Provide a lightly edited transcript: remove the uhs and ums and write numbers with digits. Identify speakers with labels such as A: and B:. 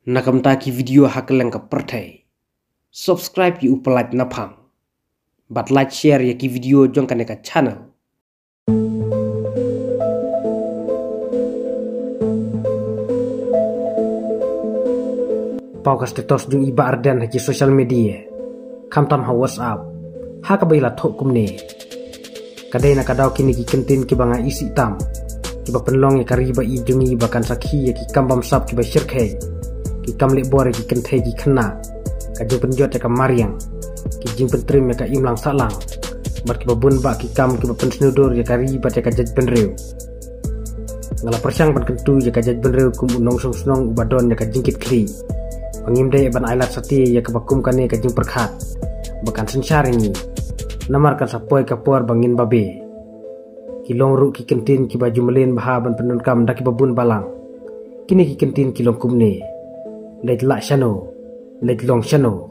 A: Nakam taki video hakeleng ka pertai. Subscribe ki upalike napang. But like share ya ki video jong ka channel. Pau ka status jong iba ardan haji social media. Kamtam ha WhatsApp. Ha ka baila thok kumne. Kadai na kadau kini ki kentin ki banga isi tam. Ki ba penlong ya kariba i jungi bakan sakhi ya ki kambam sap ki ba syirkhai. Ki kamle bore ki kenthai ki khna. Ka jing penjot ya ka mariang. Ki jing pentrim ya ka imlang salang. Bar ki ba bun ba ki kam ki ba pensnudur ya ka ribat ya ka jaj benreu. Ngala persyang ban kentu ya ka jaj benreu kum unong song snong ubadon ya ka jingkit kli. Pangimdai ban ailat sati ya ka bakum kane ka jing perkhat. Bakan sensyaringi. Namar kan sapoi kapor bangin babe. Kilong ru ki kentin ki baju melin bahaban penun kam daki babun balang. Kini ki kentin kilong kumne. Leit lak shano. Leit long shano.